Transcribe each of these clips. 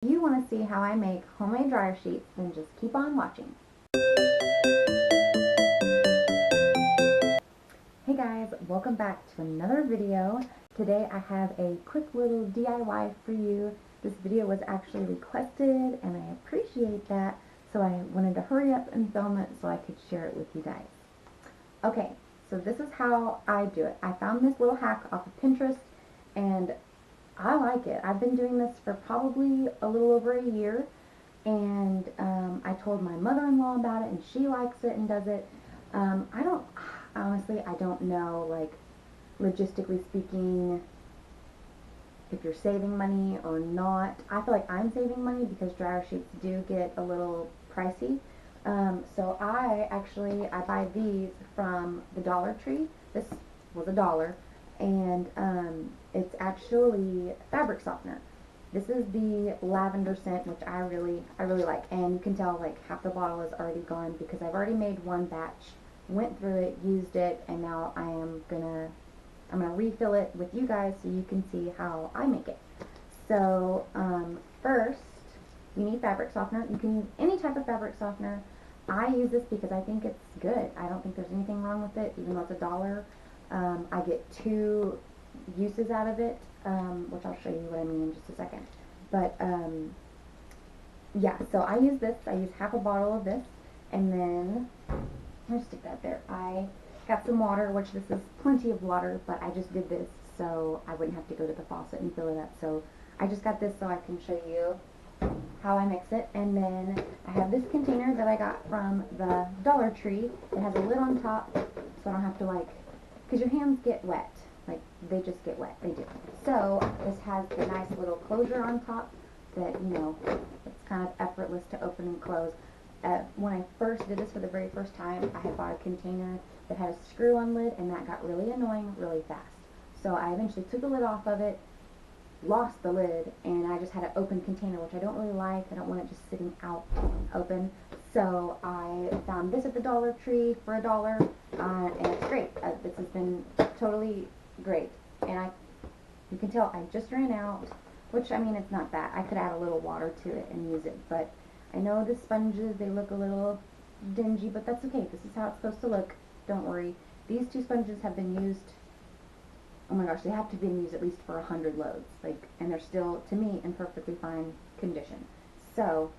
If you want to see how I make homemade dryer sheets, then just keep on watching. Hey guys, welcome back to another video. Today I have a quick little DIY for you. This video was actually requested and I appreciate that, so I wanted to hurry up and film it so I could share it with you guys. Okay, so this is how I do it. I found this little hack off of Pinterest and I like it. I've been doing this for probably a little over a year, and I told my mother-in-law about it and she likes it and does it. Honestly, I don't know, like, logistically speaking, if you're saving money or not. I feel like I'm saving money because dryer sheets do get a little pricey. So I buy these from the Dollar Tree. This was $1, and it's actually fabric softener. This is the lavender scent, which I really like, and you can tell like half the bottle is already gone because I've already made one batch, went through it, used it, and now I'm gonna refill it with you guys so you can see how I make it. So first, you need fabric softener. You can use any type of fabric softener. I use this because I think it's good. I don't think there's anything wrong with it, even though it's $1. I get 2 uses out of it, which I'll show you what I mean in just a second. But yeah, so I use this. I use half a bottle of this, and then I'm gonna stick that there. I got some water, which this is plenty of water, but I just did this so I wouldn't have to go to the faucet and fill it up. So I just got this so I can show you how I mix it. And then I have this container that I got from the Dollar Tree. It has a lid on top, so I don't have to, like, because your hands get wet. Like, they just get wet. They do. So this has the nice little closure on top that, you know, it's kind of effortless to open and close. When I first did this for the very first time, I had bought a container that had a screw-on lid, and that got really annoying really fast. So I eventually took the lid off of it, lost the lid, and I just had an open container, which I don't really like. I don't want it just sitting out open. So I found this at the Dollar Tree for $1, and it's great. This has been totally great. And you can tell I just ran out, which, I mean, it's not bad. I could add a little water to it and use it, but I know the sponges, they look a little dingy, but that's okay. This is how it's supposed to look. Don't worry. These 2 sponges have been used, oh my gosh, they have to be used at least for 100 loads. Like, and they're still, to me, in perfectly fine condition. So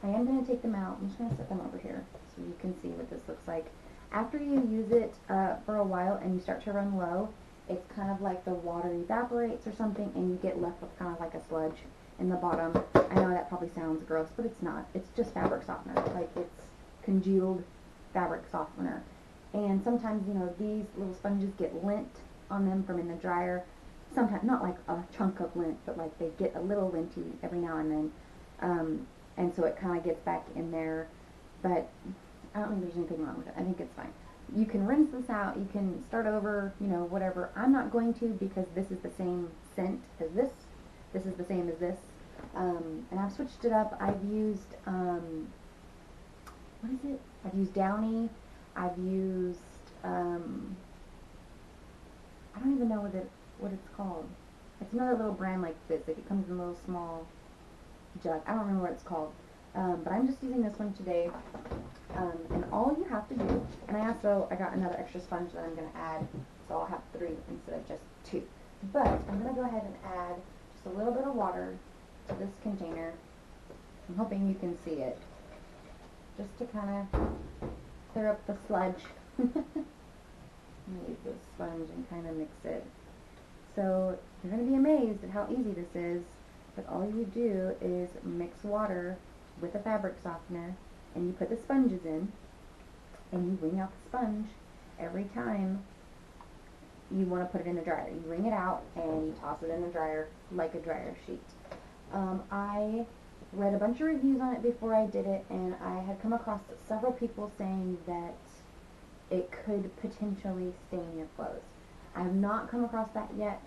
I am going to take them out. I'm just going to set them over here so you can see what this looks like. After you use it for a while and you start to run low, it's kind of like the water evaporates or something, and you get left with kind of like a sludge in the bottom. I know that probably sounds gross, but it's not. It's just fabric softener. Like, it's congealed fabric softener. And sometimes, you know, these little sponges get lint on them from in the dryer. Sometimes, not like a chunk of lint, but like they get a little linty every now and then. And so it kind of gets back in there. But I don't think there's anything wrong with it. I think it's fine. You can rinse this out. You can start over, you know, whatever. I'm not going to because this is the same scent as this. This is the same as this. And I've switched it up. I've used, what is it? I've used Downy. I've used, I don't even know what it's called. It's another little brand like this. Like, it comes in a little small jug. I don't remember what it's called. But I'm just using this one today. And all you have to do, and I got another extra sponge that I'm going to add, so I'll have 3 instead of just 2. But I'm going to go ahead and add just a little bit of water to this container. I'm hoping you can see it. Just to kind of clear up the sludge. Use this sponge and kind of mix it. So you're going to be amazed at how easy this is, but all you do is mix water with a fabric softener, and you put the sponges in, and you wring out the sponge every time you want to put it in the dryer. You wring it out and you toss it in the dryer like a dryer sheet. I read a bunch of reviews on it before I did it, and I had come across several people saying that it could potentially stain your clothes. I have not come across that yet,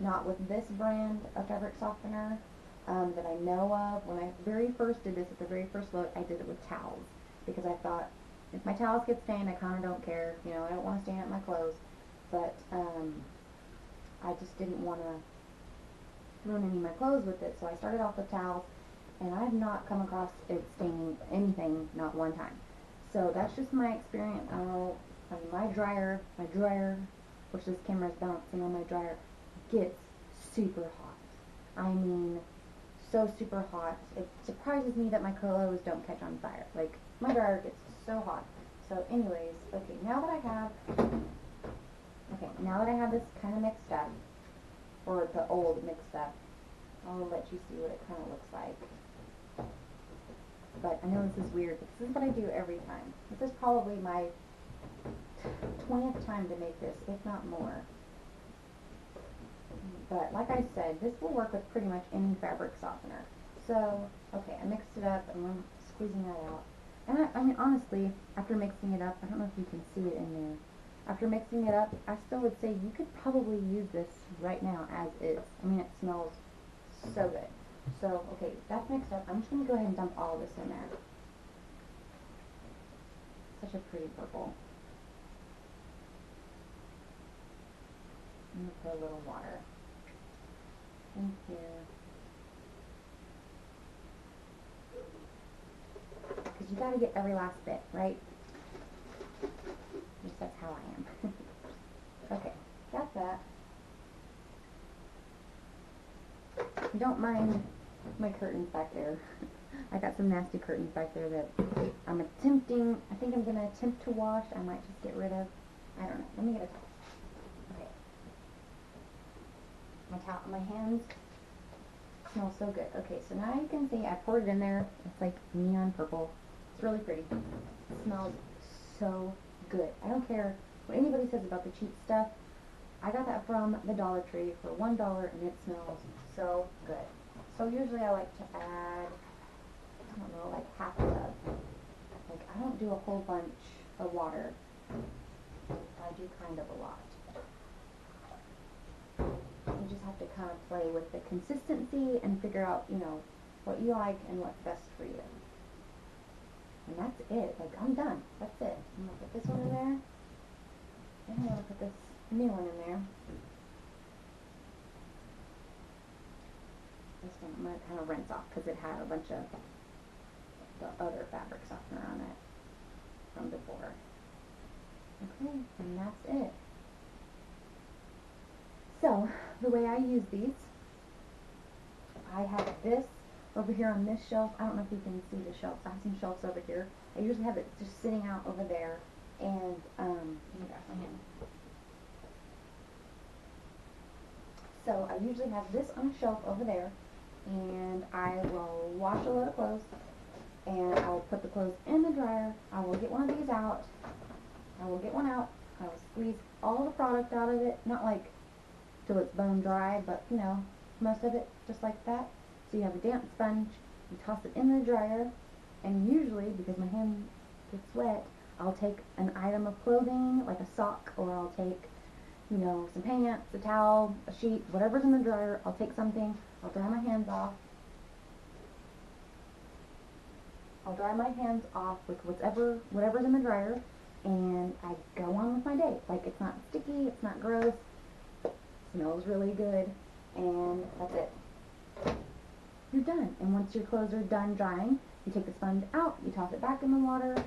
not with this brand of fabric softener that I know of. When I very first did this, at the very first load, I did it with towels because I thought, if my towels get stained, I kind of don't care. You know, I don't want to stain up my clothes, but I just didn't want to ruin any of my clothes with it, so I started off with towels, and I have not come across it staining anything, not one time. So that's just my experience. I don't know, I mean, my dryer, which this camera is bouncing on my dryer, gets super hot. I mean, so super hot. It surprises me that my clothes don't catch on fire. Like, my dryer gets so hot. So anyways, okay, now that I have this kind of mixed up, or the old mixed up, I'll let you see what it kind of looks like. But I know this is weird, but this is what I do every time. This is probably my 20th time to make this, if not more. But like I said, this will work with pretty much any fabric softener. So, okay, I mixed it up, and I'm squeezing that out. And I mean, honestly, after mixing it up, I don't know if you can see it in there. After mixing it up, I still would say you could probably use this right now as is. I mean, it smells so good. So, okay, that's mixed up. I'm just going to go ahead and dump all of this in there. Such a pretty purple. I'm going to put a little water in here. Because you got to get every last bit, right? At least that's how I am. Okay, got that. Don't mind my curtains back there. I got some nasty curtains back there that I think I'm going to attempt to wash. I might just get rid of. I don't know. Let me get a towel. Okay. My hands smell so good. Okay, so now you can see I poured it in there. It's like neon purple. It's really pretty. It smells so good. I don't care what anybody says about the cheap stuff. I got that from the Dollar Tree for $1 and it smells so good. So usually I like to add, I don't know, like half a tub. Like, I don't do a whole bunch of water. I do kind of a lot. You just have to kind of play with the consistency and figure out, you know, what you like and what's best for you. And that's it. Like, I'm done. That's it. I'm going to put this one in there. And I'm going to put this new one in there. This one I'm going to kind of rinse off because it had a bunch of the other fabric softener on it from before. Okay, and that's it. So, the way I use these, I have this over here on this shelf. I don't know if you can see the shelves. I have some shelves over here. I usually have it just sitting out over there. And, let me grab my hand. So, I usually have this on a shelf over there. And I will wash a load of clothes. And I will put the clothes in the dryer. I will get one of these out. I will get one out. I will squeeze all the product out of it. Not like till it's bone dry, but you know, most of it just like that. So you have a damp sponge, you toss it in the dryer, and usually, because my hand gets wet, I'll take an item of clothing, like a sock, or I'll take, you know, some pants, a towel, a sheet, whatever's in the dryer. I'll take something, I'll dry my hands off. I'll dry my hands off with whatever's in the dryer, and I go on with my day. Like, it's not sticky, it's not gross, smells really good, and that's it. You're done. And once your clothes are done drying, you take the sponge out, you toss it back in the water,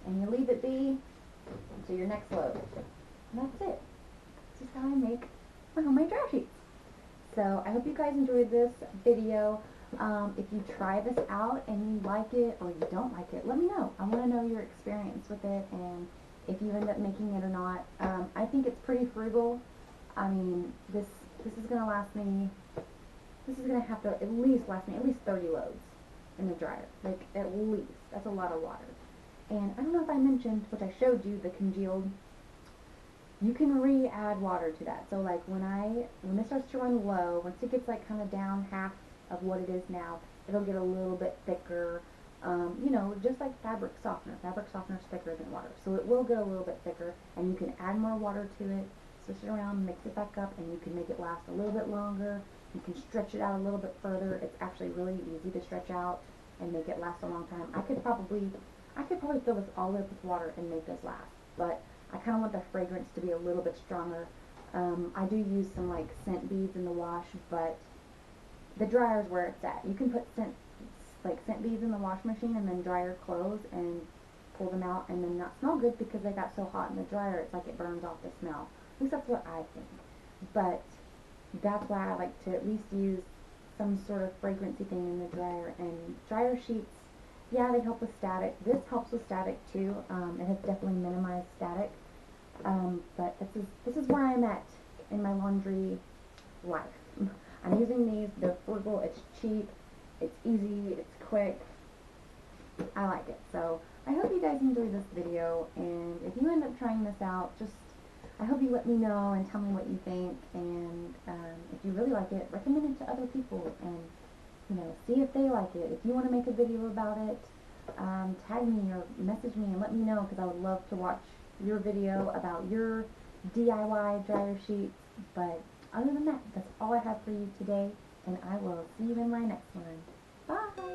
and you leave it be until your next load. And that's it. This is how I make my homemade dryer sheets. So I hope you guys enjoyed this video. If you try this out and you like it or you don't like it, let me know. I want to know your experience with it and if you end up making it or not. I think it's pretty frugal. I mean, this is going to last me, this is going to have to at least last me at least 30 loads in the dryer. Like, at least. That's a lot of water. And I don't know if I mentioned, which I showed you, the congealed. You can re-add water to that. So like when this starts to run low, once it gets like kind of down half of what it is now, it'll get a little bit thicker. You know, just like fabric softener. Fabric softener is thicker than water. So it will get a little bit thicker, and you can add more water to it, switch it around, mix it back up, and you can make it last a little bit longer. You can stretch it out a little bit further. It's actually really easy to stretch out and make it last a long time. I could probably fill this all up with water and make this last, but I kind of want the fragrance to be a little bit stronger. I do use some like scent beads in the wash, but the dryer is where it's at. You can put these in the wash machine and then dry your clothes and pull them out and then not smell good because they got so hot in the dryer, it's like it burns off the smell. At least that's what I think. But that's why I like to at least use some sort of fragrancy thing in the dryer. And dryer sheets, yeah, they help with static. This helps with static too. It has definitely minimized static. But this is where I'm at in my laundry life. I'm using these. They're frugal. It's cheap. It's easy. It's quick. I like it. So I hope you guys enjoyed this video. And if you end up trying this out, just I hope you let me know and tell me what you think. And if you really like it, recommend it to other people. And see if they like it. If you want to make a video about it, tag me or message me and let me know, because I would love to watch your video about your DIY dryer sheets. But other than that, that's all I have for you today, and I will see you in my next one. Bye!